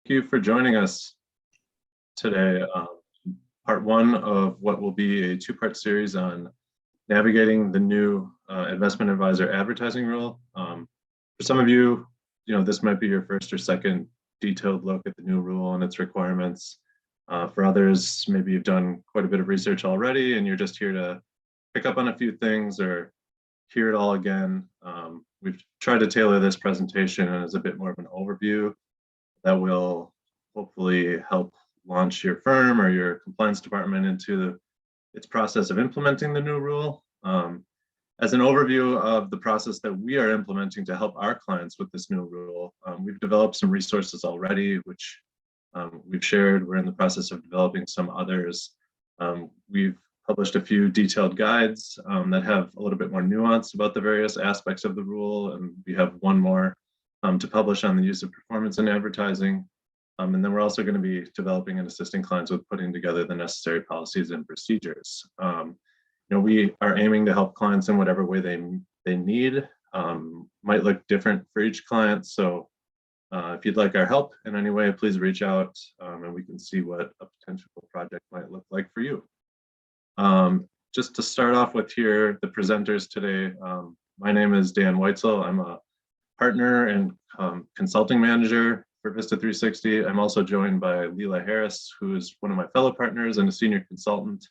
Thank you for joining us today. Part one of what will be a two-part series on navigating the new investment advisor advertising rule. For some of you, this might be your first or second detailed look at the new rule and its requirements. For others, maybe you've done quite a bit of research already and you're just here to pick up on a few things or hear it all again. We've tried to tailor this presentation as a bit more of an overview that will hopefully help launch your firm or your compliance department into its process of implementing the new rule. As an overview of the process that we are implementing to help our clients with this new rule, we've developed some resources already, which we've shared. We're in the process of developing some others. We've published a few detailed guides that have a little bit more nuance about the various aspects of the rule, and we have one more to publish on the use of performance in advertising. And then we're also going to be developing and assisting clients with putting together the necessary policies and procedures. We are aiming to help clients in whatever way they need. Might look different for each client. So if you'd like our help in any way, please reach out and we can see what a potential project might look like for you. Just to start off with here, the presenters today, my name is Dan Weitzel. I'm a partner and consulting manager for Vista 360. I'm also joined by Leela Harris, who is one of my fellow partners and a senior consultant.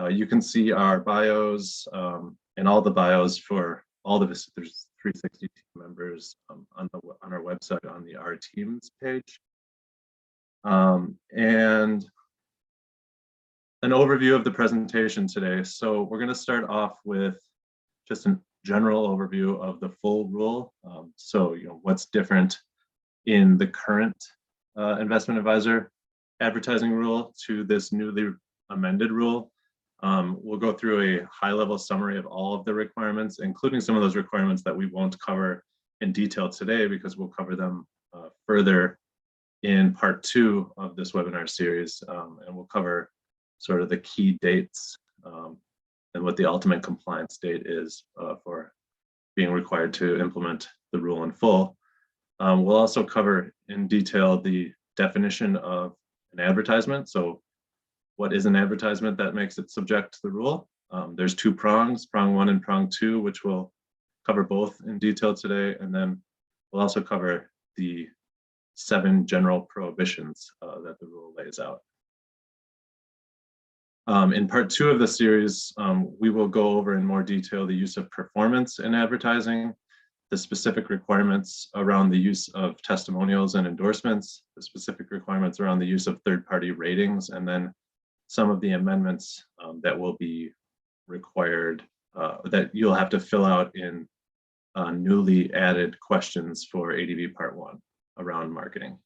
You can see our bios and all the bios for all the Vista 360 team members on our website on the Our Teams page. And an overview of the presentation today. So we're going to start off with just a general overview of the full rule. So what's different in the current investment advisor advertising rule to this newly amended rule. We'll go through a high-level summary of all of the requirements, including some of those requirements that we won't cover in detail today because we'll cover them further in part 2 of this webinar series. And we'll cover sort of the key dates and what the ultimate compliance date is for being required to implement the rule in full. We'll also cover in detail the definition of an advertisement. So what is an advertisement that makes it subject to the rule? There's two prongs, prong 1 and prong 2, which we'll cover both in detail today. And then we'll also cover the 7 general prohibitions that the rule lays out. In part 2 of the series, we will go over in more detail the use of performance in advertising, the specific requirements around the use of testimonials and endorsements, the specific requirements around the use of third-party ratings, and then some of the amendments that will be required, that you'll have to fill out in newly added questions for ADV Part 1 around marketing.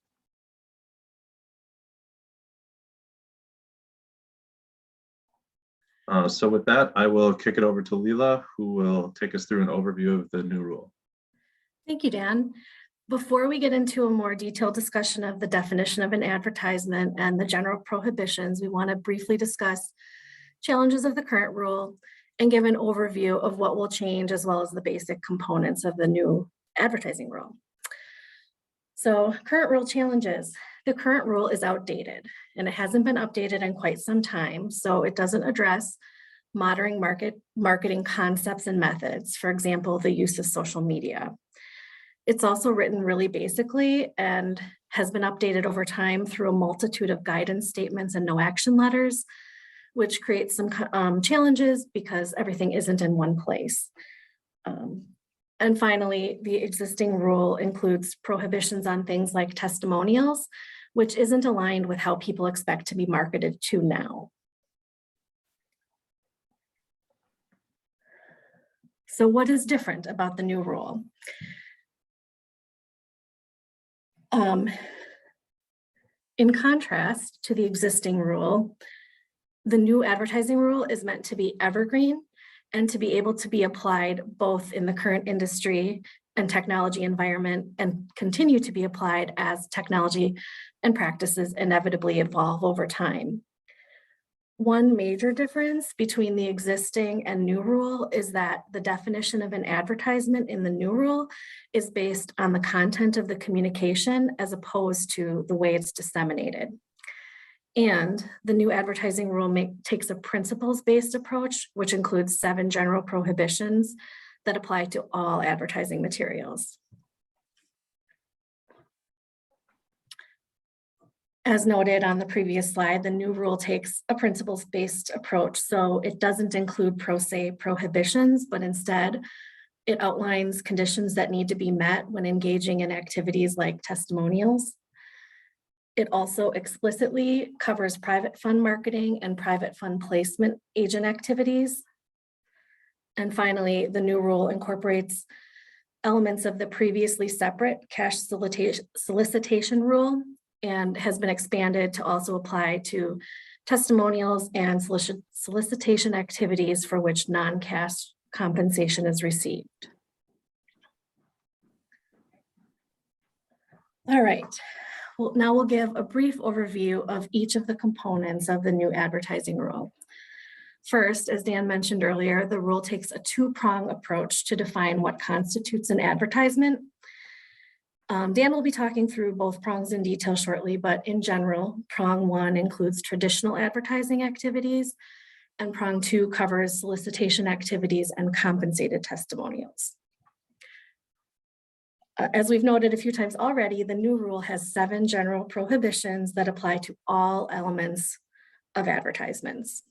So with that, I will kick it over to Leela, who will take us through an overview of the new rule. Thank you, Dan. Before we get into a more detailed discussion of the definition of an advertisement and the general prohibitions, we want to briefly discuss challenges of the current rule and give an overview of what will change as well as the basic components of the new advertising rule. So current rule challenges. The current rule is outdated and it hasn't been updated in quite some time, so it doesn't address modern marketing concepts and methods, for example, the use of social media. It's also written really basically and has been updated over time through a multitude of guidance statements and no action letters, which creates some challenges because everything isn't in one place. And finally, the existing rule includes prohibitions on things like testimonials, which isn't aligned with how people expect to be marketed to now. So what is different about the new rule? In contrast to the existing rule, the new advertising rule is meant to be evergreen and to be able to be applied both in the current industry and technology environment and continue to be applied as technology and practices inevitably evolve over time. One major difference between the existing and new rule is that the definition of an advertisement in the new rule is based on the content of the communication as opposed to the way it's disseminated. And the new advertising rule takes a principles-based approach, which includes 7 general prohibitions that apply to all advertising materials. As noted on the previous slide, the new rule takes a principles-based approach, so it doesn't include per se prohibitions, but instead it outlines conditions that need to be met when engaging in activities like testimonials. It also explicitly covers private fund marketing and private fund placement agent activities. And finally, the new rule incorporates elements of the previously separate cash solicitation rule and has been expanded to also apply to testimonials and solicitation activities for which non-cash compensation is received. All right, well, now we'll give a brief overview of each of the components of the new advertising rule. First, as Dan mentioned earlier, the rule takes a 2-prong approach to define what constitutes an advertisement. Dan will be talking through both prongs in detail shortly, but in general, prong 1 includes traditional advertising activities, and prong 2 covers solicitation activities and compensated testimonials. As we've noted a few times already, the new rule has 7 general prohibitions that apply to all elements of advertisements.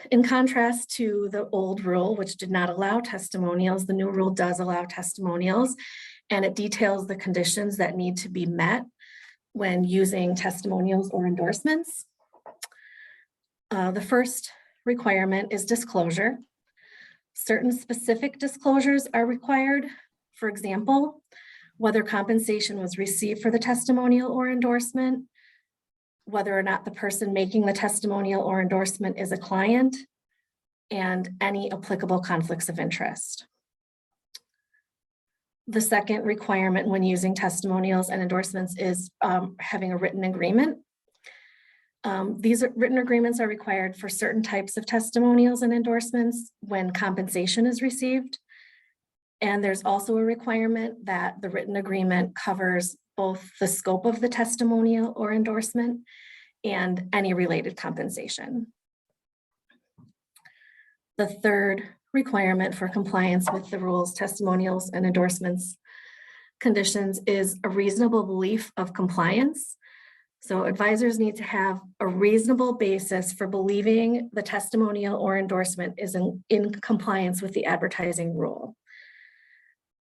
In contrast to the old rule, which did not allow testimonials, the new rule does allow testimonials, and it details the conditions that need to be met when using testimonials or endorsements. The first requirement is disclosure. Certain specific disclosures are required. For example, whether compensation was received for the testimonial or endorsement, whether or not the person making the testimonial or endorsement is a client, and any applicable conflicts of interest. The second requirement when using testimonials and endorsements is having a written agreement. These written agreements are required for certain types of testimonials and endorsements when compensation is received. And there's also a requirement that the written agreement covers both the scope of the testimonial or endorsement and any related compensation. The third requirement for compliance with the rules, testimonials, and endorsements conditions is a reasonable belief of compliance. So advisors need to have a reasonable basis for believing the testimonial or endorsement is in compliance with the advertising rule.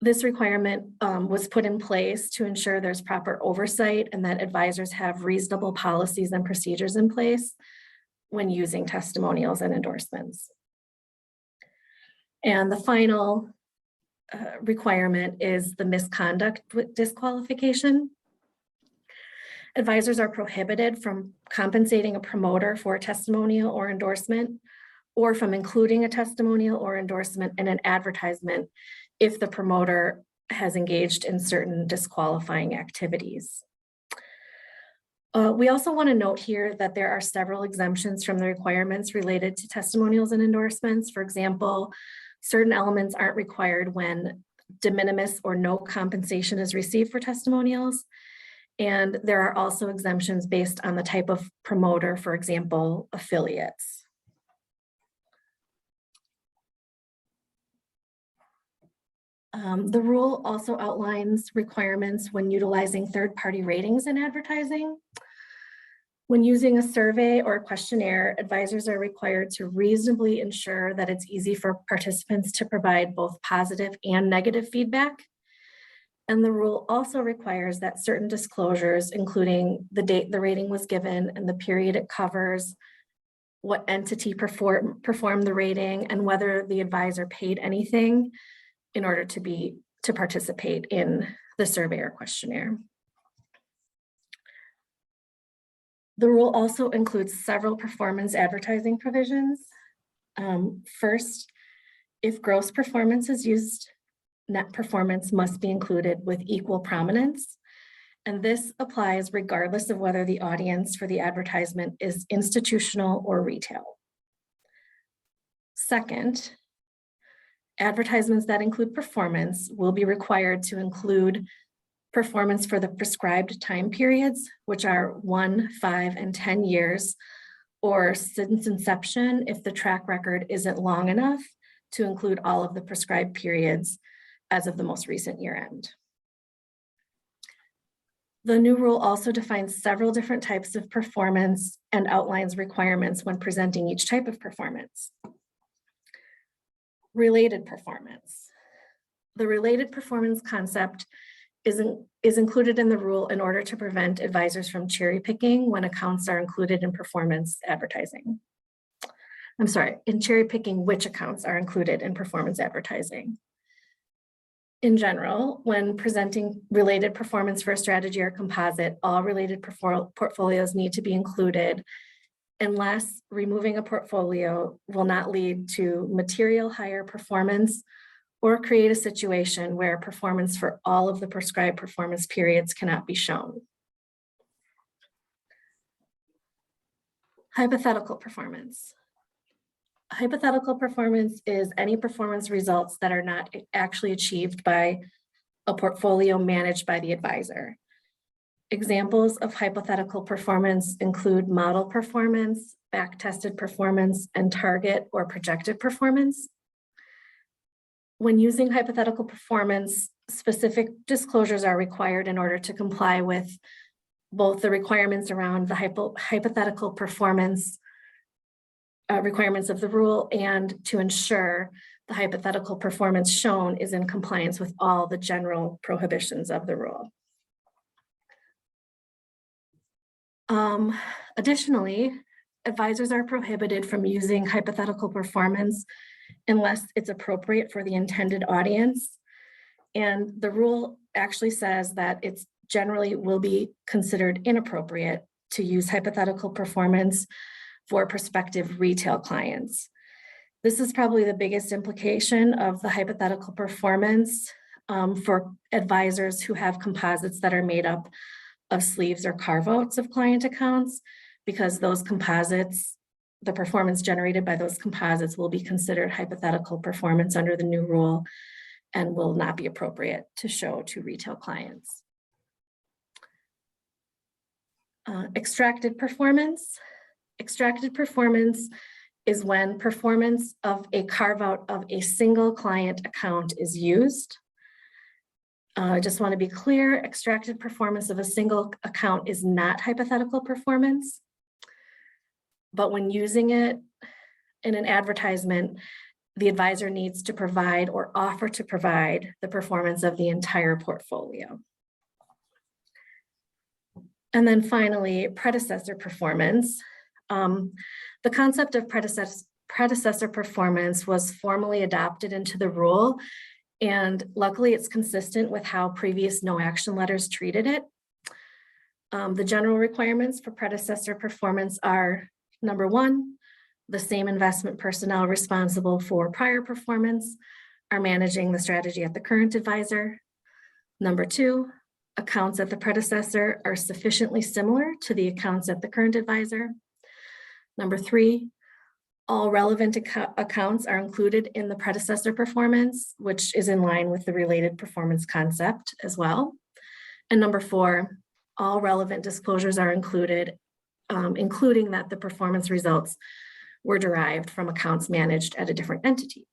This requirement was put in place to ensure there's proper oversight and that advisors have reasonable policies and procedures in place when using testimonials and endorsements. And the final requirement is the misconduct disqualification. Advisors are prohibited from compensating a promoter for a testimonial or endorsement, or from including a testimonial or endorsement in an advertisement if the promoter has engaged in certain disqualifying activities. We also want to note here that there are several exemptions from the requirements related to testimonials and endorsements. For example, certain elements aren't required when de minimis or no compensation is received for testimonials. And there are also exemptions based on the type of promoter, for example, affiliates. The rule also outlines requirements when utilizing third-party ratings in advertising. When using a survey or a questionnaire, advisors are required to reasonably ensure that it's easy for participants to provide both positive and negative feedback. And the rule also requires that certain disclosures, including the date the rating was given and the period it covers, what entity performed the rating, and whether the advisor paid anything in order to participate in the survey or questionnaire. The rule also includes several performance advertising provisions. First, if gross performance is used, net performance must be included with equal prominence. And this applies regardless of whether the audience for the advertisement is institutional or retail. Second, advertisements that include performance will be required to include performance for the prescribed time periods, which are 1, 5, and 10 years, or since inception if the track record isn't long enough to include all of the prescribed periods as of the most recent year end. The new rule also defines several different types of performance and outlines requirements when presenting each type of performance. Related performance. The related performance concept is included in the rule in order to prevent advisors from cherry picking when accounts are included in performance advertising. I'm sorry, in cherry picking which accounts are included in performance advertising. In general, when presenting related performance for a strategy or composite, all related portfolios need to be included unless removing a portfolio will not lead to material higher performance or create a situation where performance for all of the prescribed performance periods cannot be shown. Hypothetical performance. Hypothetical performance is any performance results that are not actually achieved by a portfolio managed by the advisor. Examples of hypothetical performance include model performance, back-tested performance, and target or projected performance. When using hypothetical performance, specific disclosures are required in order to comply with both the requirements around the hypothetical performance requirements of the rule and to ensure the hypothetical performance shown is in compliance with all the general prohibitions of the rule. Additionally, advisors are prohibited from using hypothetical performance unless it's appropriate for the intended audience. And the rule actually says that it's generally will be considered inappropriate to use hypothetical performance for prospective retail clients. This is probably the biggest implication of the hypothetical performance for advisors who have composites that are made up of sleeves or carve-outs of client accounts, because those composites, the performance generated by those composites will be considered hypothetical performance under the new rule and will not be appropriate to show to retail clients. Extracted performance. Extracted performance is when performance of a carve-out of a single client account is used. I just want to be clear, extracted performance of a single account is not hypothetical performance. But when using it in an advertisement, the advisor needs to provide or offer to provide the performance of the entire portfolio. And then finally, predecessor performance. The concept of predecessor performance was formally adopted into the rule, and luckily it's consistent with how previous no action letters treated it. The general requirements for predecessor performance are: number one, the same investment personnel responsible for prior performance are managing the strategy at the current advisor. Number two, accounts at the predecessor are sufficiently similar to the accounts at the current advisor. Number three, all relevant accounts are included in the predecessor performance, which is in line with the related performance concept as well. And number four, all relevant disclosures are included, including that the performance results were derived from accounts managed at a different entity.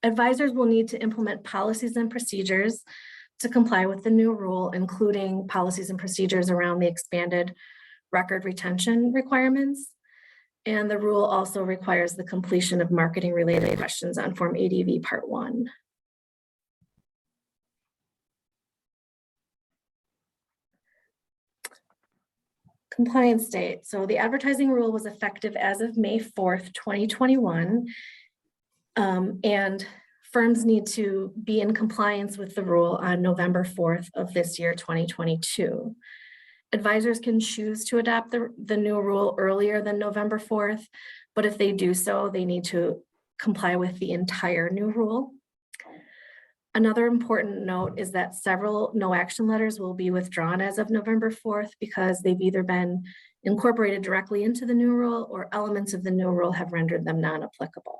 Advisors will need to implement policies and procedures to comply with the new rule, including policies and procedures around the expanded record retention requirements. And the rule also requires the completion of marketing related questions on Form ADV Part 1. Compliance date. So the advertising rule was effective as of May 4th, 2021. And firms need to be in compliance with the rule on November 4th of this year, 2022. Advisors can choose to adopt the new rule earlier than November 4th, but if they do so, they need to comply with the entire new rule. Another important note is that several no action letters will be withdrawn as of November 4th because they've either been incorporated directly into the new rule or elements of the new rule have rendered them non-applicable.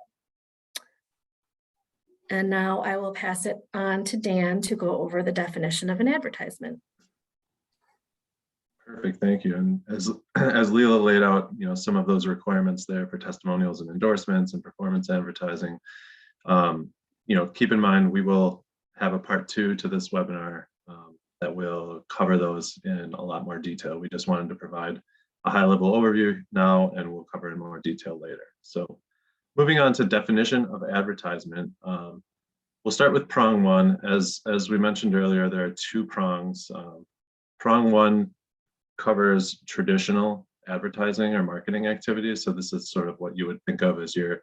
And now I will pass it on to Dan to go over the definition of an advertisement. Perfect, thank you. And as Leela laid out, some of those requirements there for testimonials and endorsements and performance advertising, keep in mind we will have a part 2 to this webinar that will cover those in a lot more detail. We just wanted to provide a high-level overview now, and we'll cover in more detail later. So moving on to definition of advertisement, we'll start with prong 1. As we mentioned earlier, there are 2 prongs. Prong 1 covers traditional advertising or marketing activities. So this is sort of what you would think of as your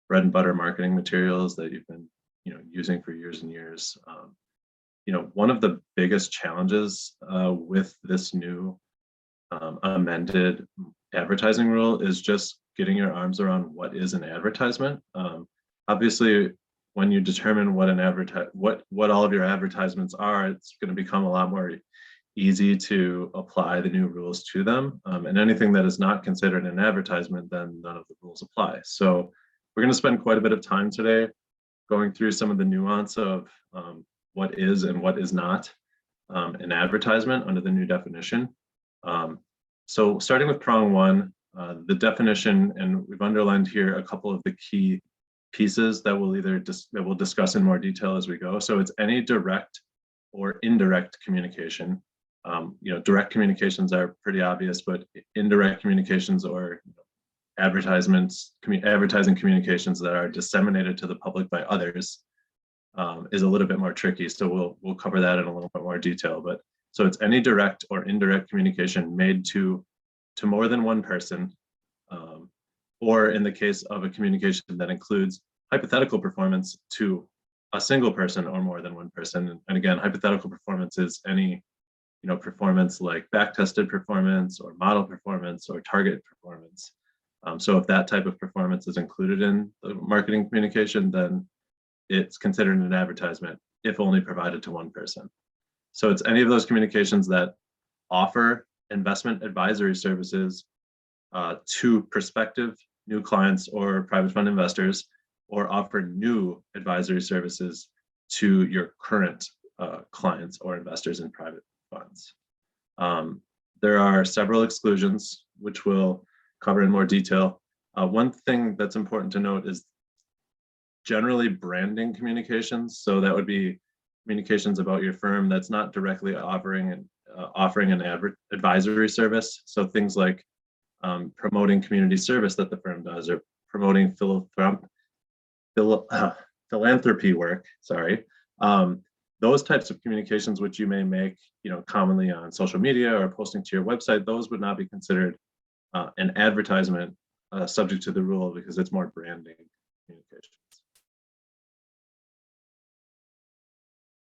bread and butter marketing materials that you've been using for years and years. One of the biggest challenges with this new amended advertising rule is just getting your arms around what is an advertisement. Obviously, when you determine what all of your advertisements are, it's going to become a lot more easy to apply the new rules to them. And anything that is not considered an advertisement, then none of the rules apply. So we're going to spend quite a bit of time today going through some of the nuance of what is and what is not an advertisement under the new definition. So starting with prong 1, the definition, and we've underlined here a couple of the key pieces that we'll discuss in more detail as we go. So it's any direct or indirect communication. Direct communications are pretty obvious, but indirect communications or advertising communications that are disseminated to the public by others is a little bit more tricky. So we'll cover that in a little bit more detail. But so it's any direct or indirect communication made to more than one person, or in the case of a communication that includes hypothetical performance to a single person or more than one person. And again, hypothetical performance is any performance like back-tested performance or model performance or target performance. So if that type of performance is included in the marketing communication, then it's considered an advertisement if only provided to one person. So it's any of those communications that offer investment advisory services to prospective new clients or private fund investors, or offer new advisory services to your current clients or investors in private funds. There are several exclusions, which we'll cover in more detail. One thing that's important to note is generally branding communications. So that would be communications about your firm that's not directly offering an advisory service. So things like promoting community service that the firm does, or promoting philanthropy work, those types of communications which you may make commonly on social media or posting to your website, those would not be considered an advertisement subject to the rule, because it's more branding communications.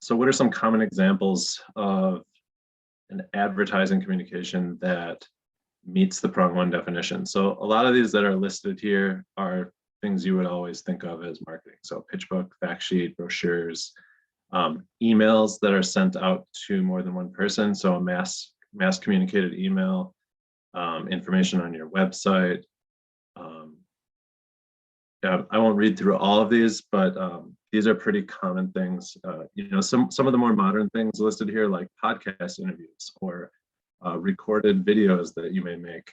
So what are some common examples of an advertising communication that meets the prong 1 definition? So a lot of these that are listed here are things you would always think of as marketing. So pitch book, fact sheet, brochures, emails that are sent out to more than one person. So a mass communicated email, information on your website. I won't read through all of these, but these are pretty common things. Some of the more modern things listed here, like podcast interviews or recorded videos that you may make.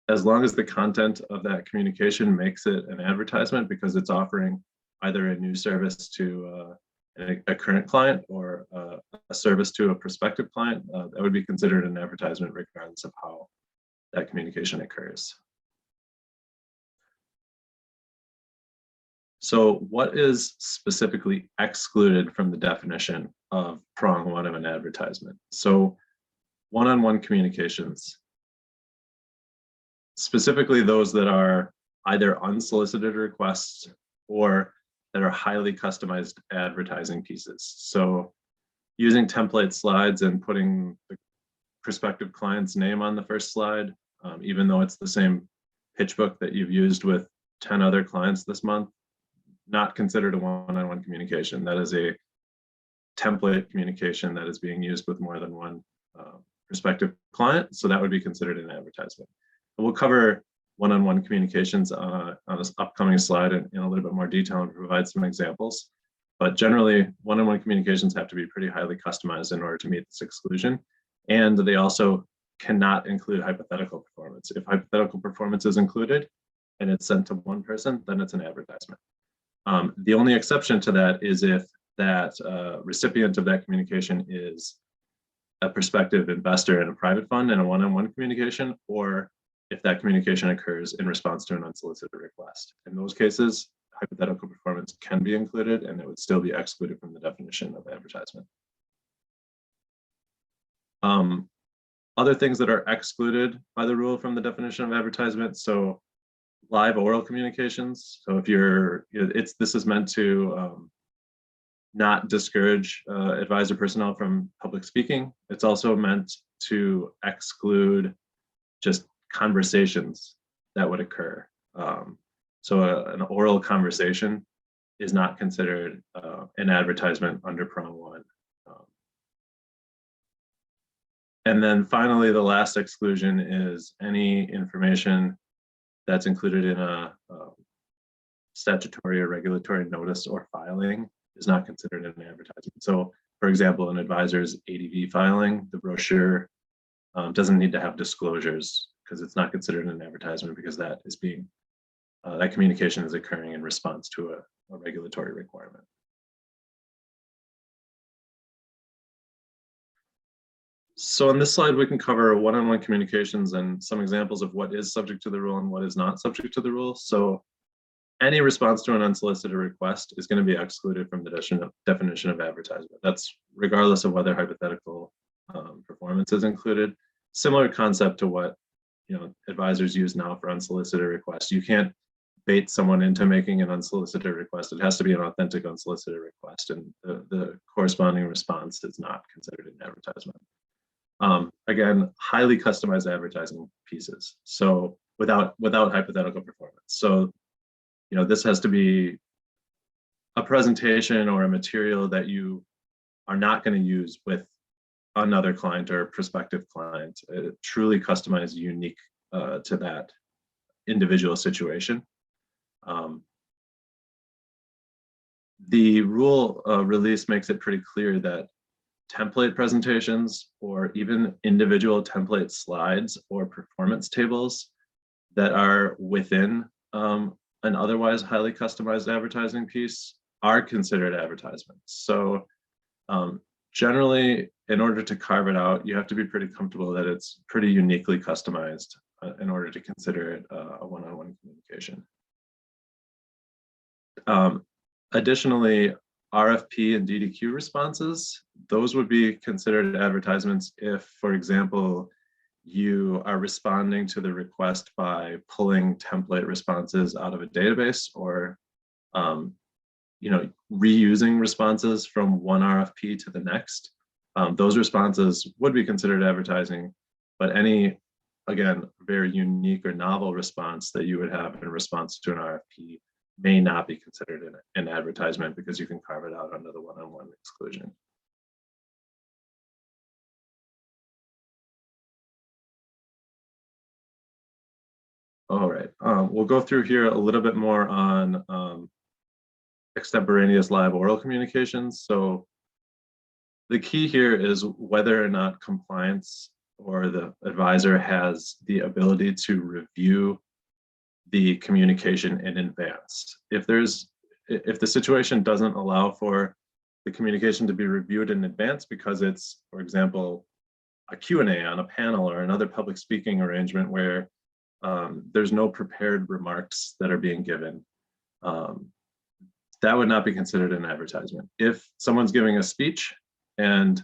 As long as the content of that communication makes it an advertisement because it's offering either a new service to a current client or a service to a prospective client, that would be considered an advertisement regardless of how that communication occurs. So what is specifically excluded from the definition of prong 1 of an advertisement? So one-on-one communications, specifically those that are either unsolicited requests or that are highly customized advertising pieces. So using template slides and putting the prospective client's name on the first slide, even though it's the same pitch book that you've used with 10 other clients this month, not considered a one-on-one communication. That is a template communication that is being used with more than one prospective client. So that would be considered an advertisement. And we'll cover one-on-one communications on this upcoming slide in a little bit more detail and provide some examples. But generally, one-on-one communications have to be pretty highly customized in order to meet this exclusion. And they also cannot include hypothetical performance. If hypothetical performance is included and it's sent to one person, then it's an advertisement. The only exception to that is if that recipient of that communication is a prospective investor in a private fund in a one-on-one communication, or if that communication occurs in response to an unsolicited request. In those cases, hypothetical performance can be included and it would still be excluded from the definition of advertisement. Other things that are excluded by the rule from the definition of advertisement. So live oral communications. So if this is meant to not discourage advisor personnel from public speaking. It's also meant to exclude just conversations that would occur. So an oral conversation is not considered an advertisement under Prong 1. And then finally, the last exclusion is any information that's included in a statutory or regulatory notice or filing is not considered an advertisement. So for example, an advisor's ADV filing, the brochure doesn't need to have disclosures because it's not considered an advertisement because that is being, that communication is occurring in response to a regulatory requirement. So on this slide, we can cover one-on-one communications and some examples of what is subject to the rule and what is not subject to the rule. So any response to an unsolicited request is going to be excluded from the definition of advertisement. That's regardless of whether hypothetical performance is included. Similar concept to what advisors use now for unsolicited requests. You can't bait someone into making an unsolicited request. It has to be an authentic unsolicited request, and the corresponding response is not considered an advertisement. Again, highly customized advertising pieces. So without hypothetical performance. So this has to be a presentation or a material that you are not going to use with another client or prospective client, truly customized, unique to that individual situation. The rule release makes it pretty clear that template presentations or even individual template slides or performance tables that are within an otherwise highly customized advertising piece are considered advertisements. So generally, in order to carve it out, you have to be pretty comfortable that it's pretty uniquely customized in order to consider it a one-on-one communication. Additionally, RFP and DDQ responses, those would be considered advertisements if, for example, you are responding to the request by pulling template responses out of a database or reusing responses from one RFP to the next. Those responses would be considered advertising, but any, again, very unique or novel response that you would have in response to an RFP may not be considered an advertisement because you can carve it out under the one-on-one exclusion. All right, we'll go through here a little bit more on extemporaneous live oral communications. So the key here is whether or not compliance or the advisor has the ability to review the communication in advance. If the situation doesn't allow for the communication to be reviewed in advance because it's, for example, a Q&A on a panel or another public speaking arrangement where there's no prepared remarks that are being given, that would not be considered an advertisement. If someone's giving a speech and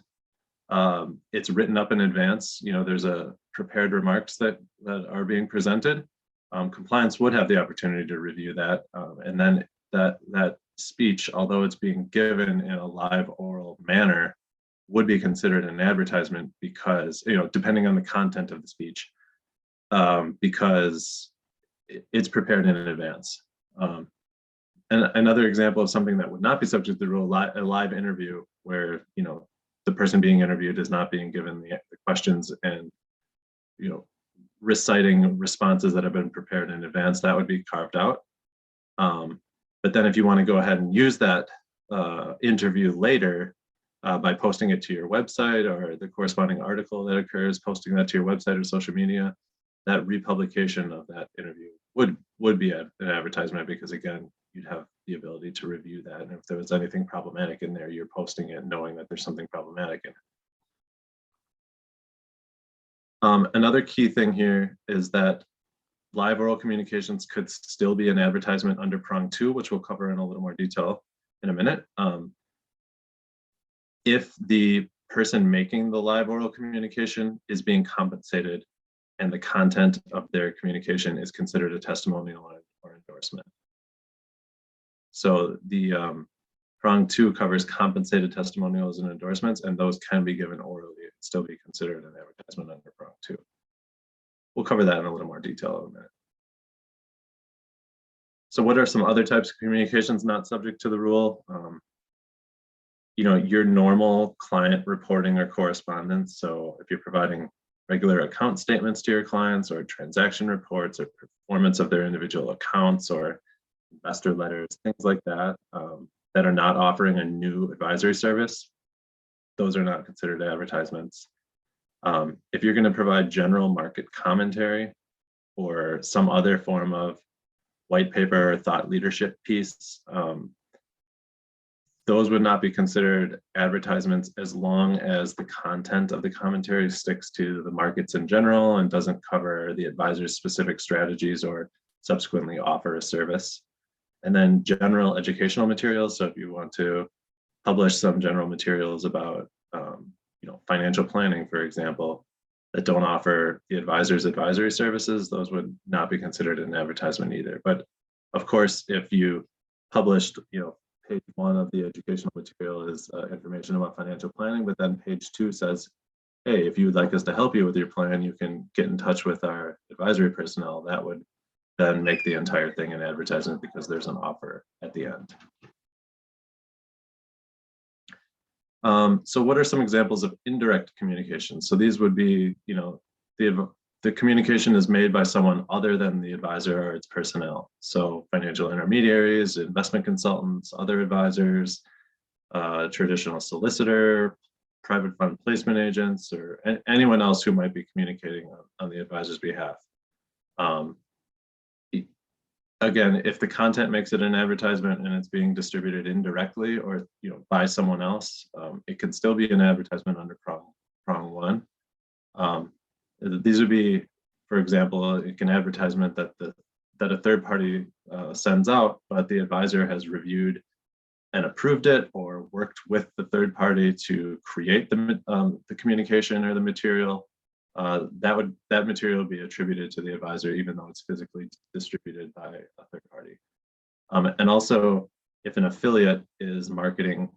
it's written up in advance, there's a prepared remarks that are being presented, compliance would have the opportunity to review that, and then that speech, although it's being given in a live oral manner, would be considered an advertisement because, depending on the content of the speech, because it's prepared in advance. And another example of something that would not be subject to the rule, a live interview where, the person being interviewed is not being given the questions and, reciting responses that have been prepared in advance, that would be carved out. But then if you want to go ahead and use that interview later by posting it to your website or the corresponding article that occurs, posting that to your website or social media, that republication of that interview would be an advertisement, because again, you'd have the ability to review that. And if there was anything problematic in there, you're posting it knowing that there's something problematic in it. Another key thing here is that live oral communications could still be an advertisement under prong 2, which we'll cover in a little more detail in a minute. If the person making the live oral communication is being compensated and the content of their communication is considered a testimonial or endorsement. So the prong 2 covers compensated testimonials and endorsements, and those can be given orally and still be considered an advertisement under prong 2. We'll cover that in a little more detail in a minute. So what are some other types of communications not subject to the rule? Your normal client reporting or correspondence. So if you're providing regular account statements to your clients or transaction reports or performance of their individual accounts or investor letters, things like that, that are not offering a new advisory service, those are not considered advertisements. If you're going to provide general market commentary or some other form of white paper or thought leadership piece, those would not be considered advertisements as long as the content of the commentary sticks to the markets in general and doesn't cover the advisor's specific strategies or subsequently offer a service. And then general educational materials. So if you want to publish some general materials about financial planning, for example, that don't offer the advisor's advisory services, those would not be considered an advertisement either. But of course, if you published, page 1 of the educational material is information about financial planning, but then page 2 says, hey, if you would like us to help you with your plan, you can get in touch with our advisory personnel. That would then make the entire thing an advertisement because there's an offer at the end. So what are some examples of indirect communication? So these would be, the communication is made by someone other than the advisor or its personnel. So financial intermediaries, investment consultants, other advisors, traditional solicitor, private fund placement agents, or anyone else who might be communicating on the advisor's behalf. Again, if the content makes it an advertisement and it's being distributed indirectly or by someone else, it can still be an advertisement under prong 1. These would be, for example, an advertisement that a third party sends out, but the advisor has reviewed and approved it or worked with the third party to create the communication or the material. That material would be attributed to the advisor, even though it's physically distributed by a third party. And also, if an affiliate is marketing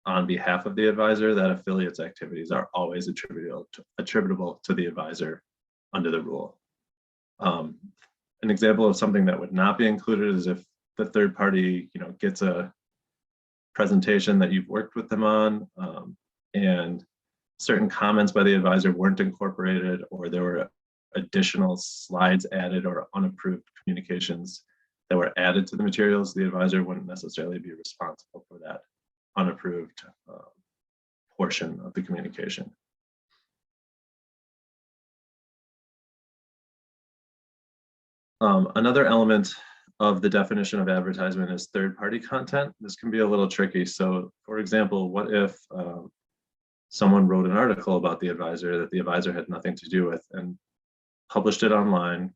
on behalf of the advisor, that affiliate's activities are always attributable to the advisor under the rule. An example of something that would not be included is if the third party, gets a presentation that you've worked with them on, and certain comments by the advisor weren't incorporated, or there were additional slides added or unapproved communications that were added to the materials, the advisor wouldn't necessarily be responsible for that unapproved portion of the communication. Another element of the definition of advertisement is third-party content. This can be a little tricky. So, for example, what if someone wrote an article about the advisor that the advisor had nothing to do with and published it online?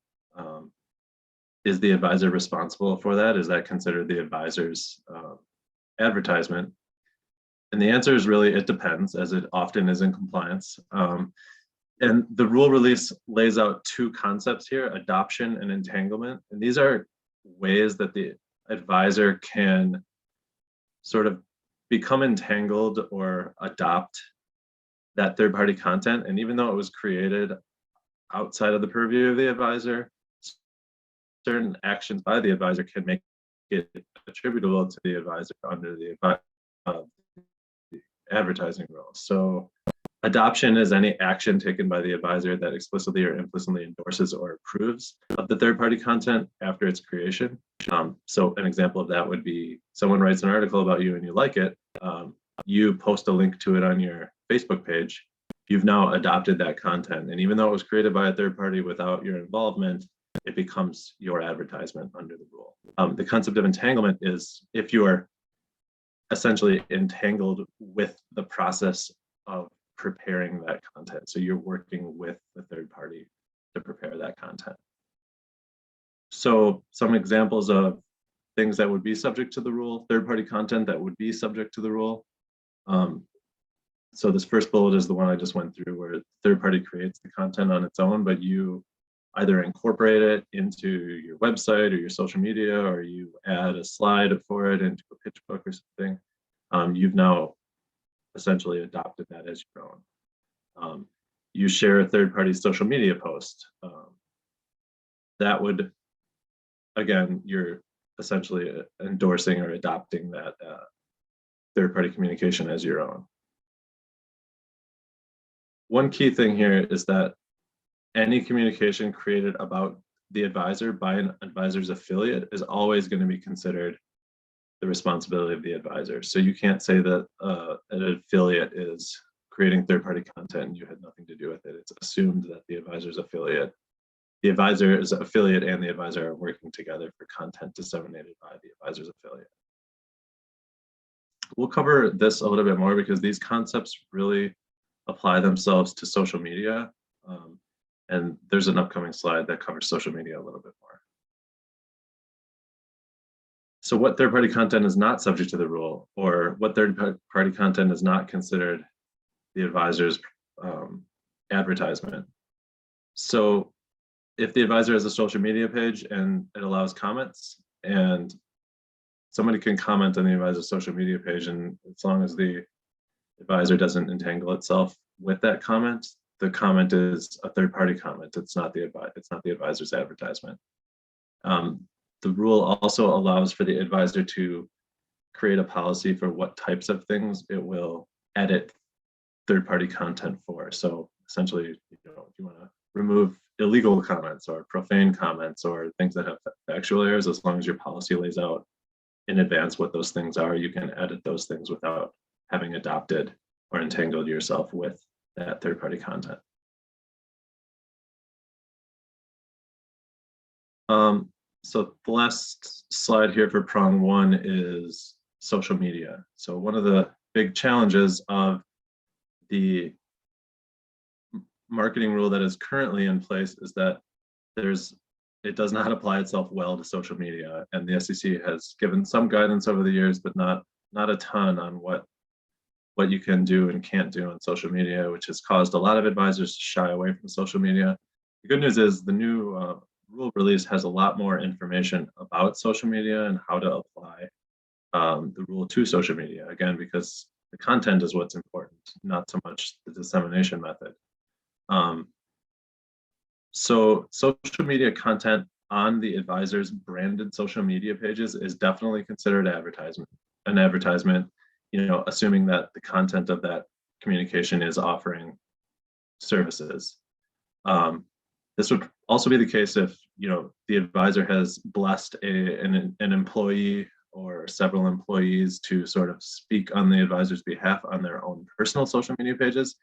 Is the advisor responsible for that? Is that considered the advisor's advertisement? And the answer is really, it depends, as it often is in compliance. And the rule release lays out 2 concepts here, adoption and entanglement. And these are ways that the advisor can sort of become entangled or adopt that third-party content. And even though it was created outside of the purview of the advisor, certain actions by the advisor can make it attributable to the advisor under the advertising rule. So adoption is any action taken by the advisor that explicitly or implicitly endorses or approves of the third-party content after its creation. So an example of that would be someone writes an article about you and you like it. You post a link to it on your Facebook page. You've now adopted that content. And even though it was created by a third party without your involvement, it becomes your advertisement under the rule. The concept of entanglement is if you are essentially entangled with the process of preparing that content. So you're working with the third party to prepare that content. So some examples of things that would be subject to the rule, third-party content that would be subject to the rule. So this first bullet is the one I just went through, where third party creates the content on its own, but you either incorporate it into your website or your social media, or you add a slide for it into a pitch book or something. You've now essentially adopted that as your own. You share a third party social media post. That would, again, you're essentially endorsing or adopting that third party communication as your own. One key thing here is that any communication created about the advisor by an advisor's affiliate is always going to be considered the responsibility of the advisor. So you can't say that an affiliate is creating third-party content and you had nothing to do with it. It's assumed that the advisor's affiliate, the advisor's affiliate and the advisor are working together for content disseminated by the advisor's affiliate. We'll cover this a little bit more because these concepts really apply themselves to social media. And there's an upcoming slide that covers social media a little bit more. So what third-party content is not subject to the rule, or what third-party content is not considered the advisor's advertisement. So if the advisor has a social media page and it allows comments, and somebody can comment on the advisor's social media page, and as long as the advisor doesn't entangle itself with that comment, the comment is a third-party comment. It's not the advisor's advertisement. The rule also allows for the advisor to create a policy for what types of things it will edit third-party content for. So essentially, if you want to remove illegal comments or profane comments or things that have factual errors, as long as your policy lays out in advance what those things are, you can edit those things without having adopted or entangled yourself with that third-party content. So the last slide here for prong one is social media. So one of the big challenges of the marketing rule that is currently in place is that it does not apply itself well to social media. And the SEC has given some guidance over the years, but not a ton on what you can do and can't do on social media, which has caused a lot of advisors to shy away from social media. The good news is the new rule release has a lot more information about social media and how to apply the rule to social media, again, because the content is what's important, not so much the dissemination method. So social media content on the advisor's branded social media pages is definitely considered an advertisement, assuming that the content of that communication is offering services. This would also be the case if the advisor has blessed an employee or several employees to sort of speak on the advisor's behalf on their own personal social media pages.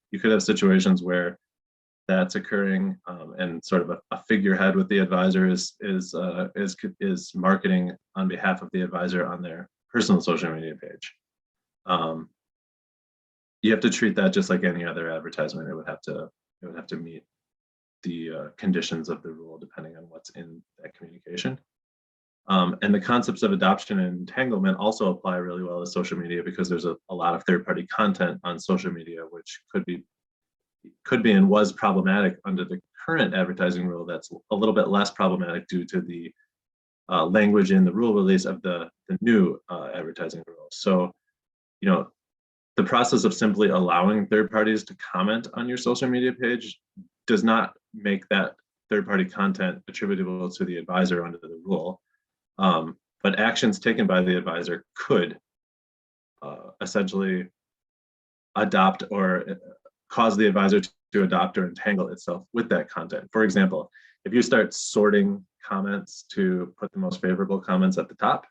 You could have situations where that's occurring, and sort of a figurehead with the advisor is marketing on behalf of the advisor on their personal social media page. You have to treat that just like any other advertisement. It would have to meet the conditions of the rule depending on what's in that communication. And the concepts of adoption and entanglement also apply really well to social media because there's a lot of third-party content on social media, which could be and was problematic under the current advertising rule. That's a little bit less problematic due to the language in the rule release of the new advertising rule. So, the process of simply allowing third parties to comment on your social media page does not make that third-party content attributable to the advisor under the rule. but actions taken by the advisor could essentially adopt or cause the advisor to adopt or entangle itself with that content. For example, if you start sorting comments to put the most favorable comments at the top,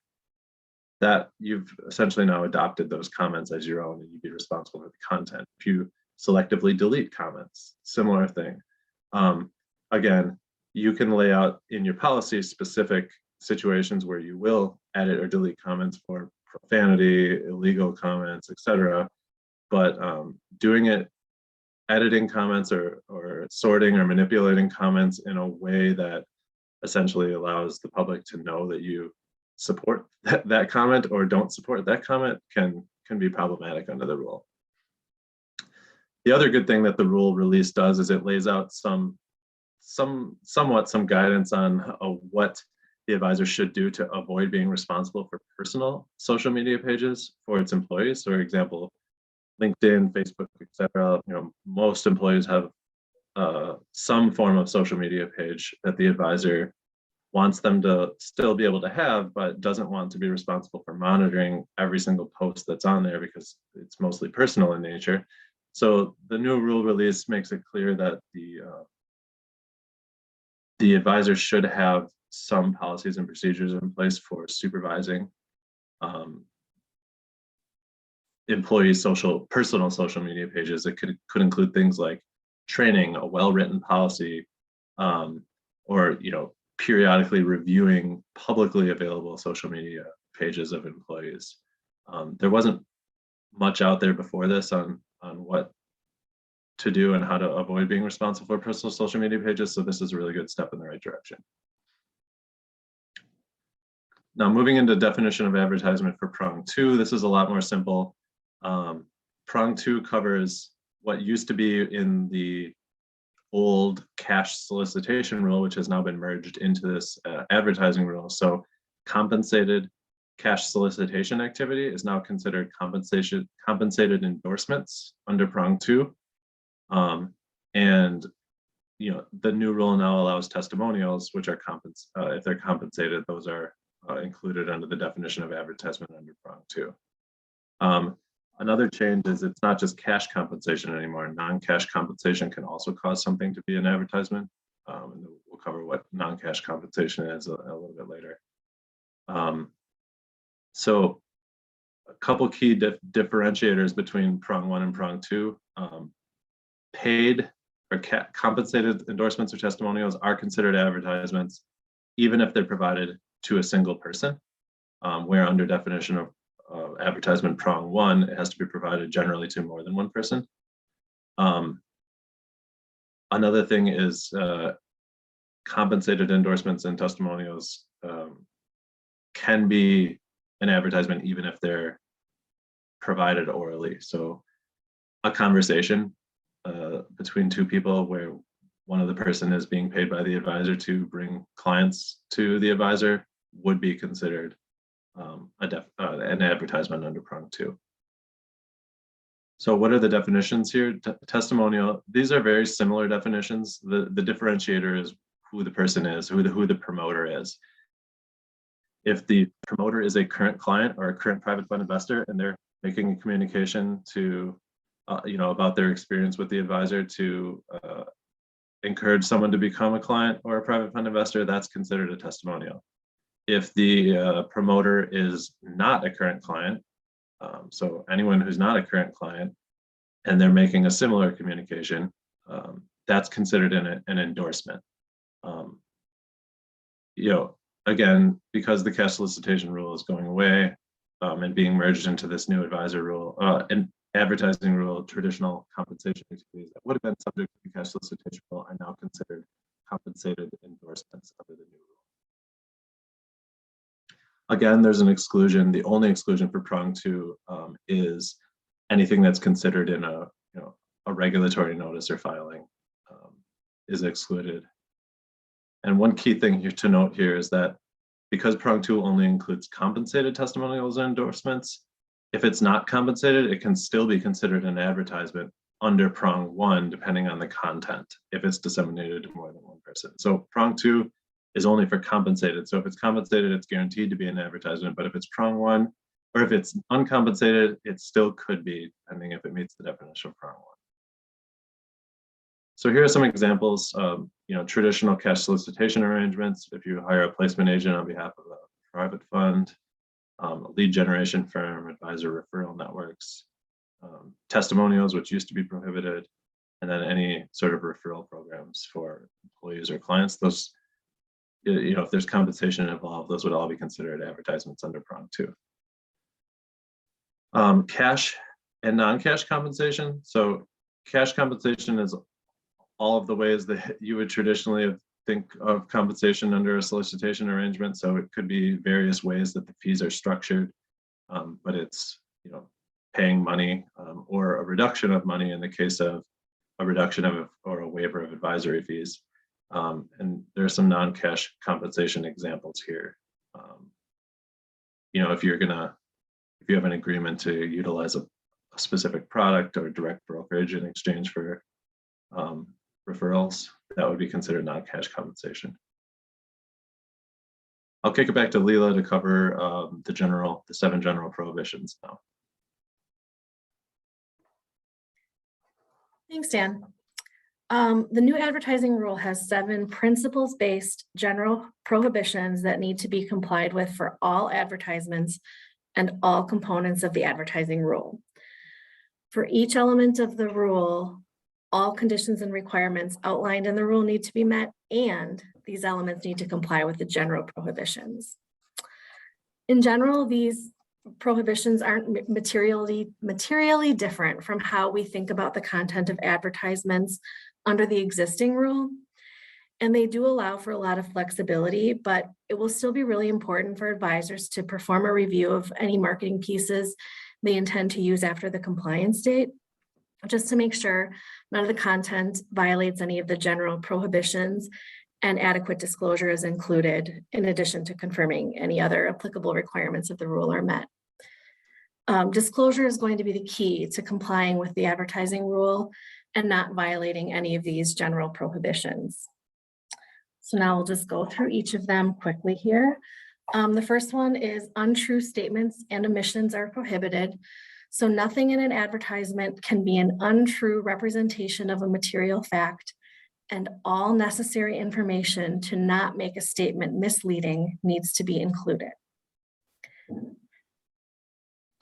that you've essentially now adopted those comments as your own and you'd be responsible for the content. If you selectively delete comments, similar thing. Again, you can lay out in your policy specific situations where you will edit or delete comments for profanity, illegal comments, etc. But doing it, editing comments or sorting or manipulating comments in a way that essentially allows the public to know that you support that comment or don't support that comment can be problematic under the rule. The other good thing that the rule release does is it lays out somewhat some guidance on what the advisor should do to avoid being responsible for personal social media pages for its employees. So, for example, LinkedIn, Facebook, etc. Most employees have some form of social media page that the advisor wants them to still be able to have, but doesn't want to be responsible for monitoring every single post that's on there because it's mostly personal in nature. So the new rule release makes it clear that the advisor should have some policies and procedures in place for supervising employees' personal social media pages. It could include things like training, a well-written policy, or periodically reviewing publicly available social media pages of employees. There wasn't much out there before this on what to do and how to avoid being responsible for personal social media pages, so this is a really good step in the right direction. Now, moving into definition of advertisement for Prong 2, this is a lot more simple. Prong 2 covers what used to be in the old cash solicitation rule, which has now been merged into this advertising rule. So compensated cash solicitation activity is now considered compensated endorsements under Prong 2. And the new rule now allows testimonials, which are if they're compensated, those are included under the definition of advertisement under Prong 2. Another change is it's not just cash compensation anymore. Non-cash compensation can also cause something to be an advertisement. And we'll cover what non-cash compensation is a little bit later. So a couple key differentiators between Prong 1 and Prong 2. Paid or compensated endorsements or testimonials are considered advertisements, even if they're provided to a single person, where under definition of advertisement Prong 1, it has to be provided generally to more than one person. Another thing is compensated endorsements and testimonials can be an advertisement even if they're provided orally. So a conversation between two people where one of the person is being paid by the advisor to bring clients to the advisor would be considered an advertisement under Prong 2. So what are the definitions here? Testimonial, these are very similar definitions. The differentiator is who the person is, who the promoter is. If the promoter is a current client or a current private fund investor and they're making a communication to about their experience with the advisor to encourage someone to become a client or a private fund investor, that's considered a testimonial. If the promoter is not a current client, so anyone who's not a current client, and they're making a similar communication, that's considered an endorsement. Again, because the cash solicitation rule is going away and being merged into this new advisor rule and advertising rule, traditional compensation activities that would have been subject to the cash solicitation rule are now considered compensated endorsements under the new rule. Again, there's an exclusion. The only exclusion for Prong 2 is anything that's considered in a regulatory notice or filing is excluded. And one key thing here to note here is that because Prong 2 only includes compensated testimonials and endorsements, if it's not compensated, it can still be considered an advertisement under Prong 1, depending on the content, if it's disseminated to more than one person. So Prong 2 is only for compensated. So if it's compensated, it's guaranteed to be an advertisement, but if it's prong one, or if it's uncompensated, it still could be, depending if it meets the definition of prong one. So here are some examples of, traditional cash solicitation arrangements. If you hire a placement agent on behalf of a private fund, a lead generation firm, advisor referral networks, testimonials, which used to be prohibited, and then any sort of referral programs for employees or clients. Those, if there's compensation involved, those would all be considered advertisements under prong two. Cash and non-cash compensation. So cash compensation is all of the ways that you would traditionally think of compensation under a solicitation arrangement. So it could be various ways that the fees are structured, but it's paying money or a reduction of money in the case of a reduction of or a waiver of advisory fees. And there are some non-cash compensation examples here. If you have an agreement to utilize a specific product or direct brokerage in exchange for referrals, that would be considered non-cash compensation. I'll kick it back to Leela to cover the 7 general prohibitions now. Thanks, Dan. The new advertising rule has 7 principles-based general prohibitions that need to be complied with for all advertisements and all components of the advertising rule. For each element of the rule, all conditions and requirements outlined in the rule need to be met, and these elements need to comply with the general prohibitions. In general, these prohibitions aren't materially different from how we think about the content of advertisements under the existing rule. And they do allow for a lot of flexibility, but it will still be really important for advisors to perform a review of any marketing pieces they intend to use after the compliance date, just to make sure none of the content violates any of the general prohibitions and adequate disclosure is included, in addition to confirming any other applicable requirements of the rule are met. Disclosure is going to be the key to complying with the advertising rule and not violating any of these general prohibitions. So now we'll just go through each of them quickly here. The first one is untrue statements and omissions are prohibited. So nothing in an advertisement can be an untrue representation of a material fact, and all necessary information to not make a statement misleading needs to be included.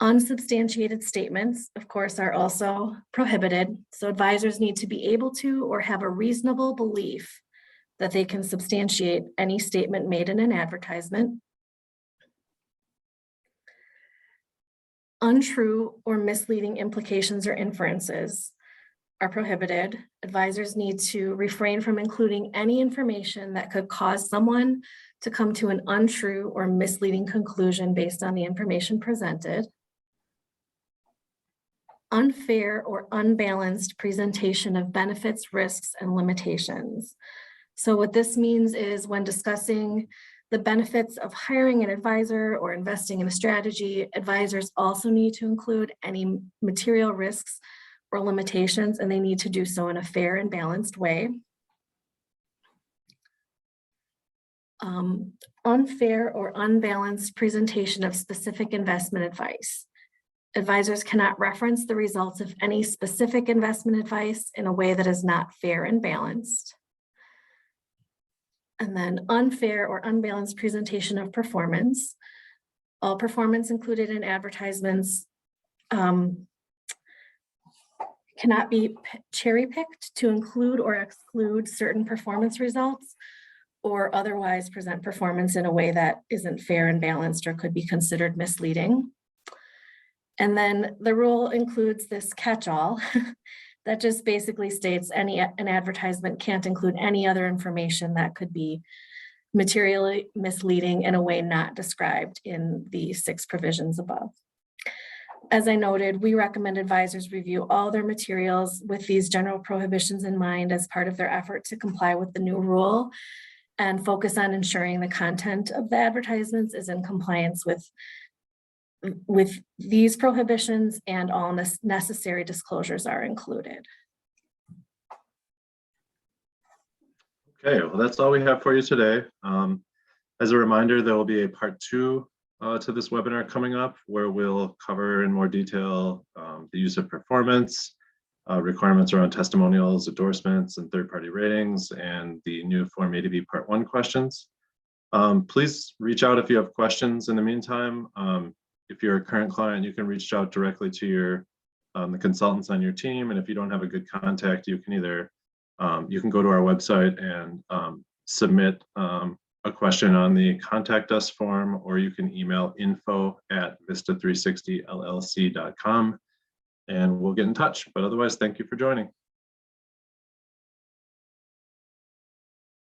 Unsubstantiated statements, of course, are also prohibited. So advisors need to be able to or have a reasonable belief that they can substantiate any statement made in an advertisement. Untrue or misleading implications or inferences are prohibited. Advisors need to refrain from including any information that could cause someone to come to an untrue or misleading conclusion based on the information presented. Unfair or unbalanced presentation of benefits, risks, and limitations. So what this means is when discussing the benefits of hiring an advisor or investing in a strategy, advisors also need to include any material risks or limitations, and they need to do so in a fair and balanced way. Unfair or unbalanced presentation of specific investment advice. Advisors cannot reference the results of any specific investment advice in a way that is not fair and balanced. And then unfair or unbalanced presentation of performance. All performance included in advertisements cannot be cherry-picked to include or exclude certain performance results or otherwise present performance in a way that isn't fair and balanced or could be considered misleading. And then the rule includes this catch-all that just basically states an advertisement can't include any other information that could be materially misleading in a way not described in the 6 provisions above. As I noted, we recommend advisors review all their materials with these general prohibitions in mind as part of their effort to comply with the new rule and focus on ensuring the content of the advertisements is in compliance with these prohibitions, and all necessary disclosures are included. Okay, well, that's all we have for you today. As a reminder, there will be a part 2 to this webinar coming up where we'll cover in more detail the use of performance, requirements around testimonials, endorsements, and third-party ratings, and the new Form A to B Part 1 questions. Please reach out if you have questions in the meantime. If you're a current client, you can reach out directly to your the consultants on your team, and if you don't have a good contact, you can either you can go to our website and submit a question on the contact us form, or you can email info@vista360llc.com and we'll get in touch. But otherwise, thank you for joining.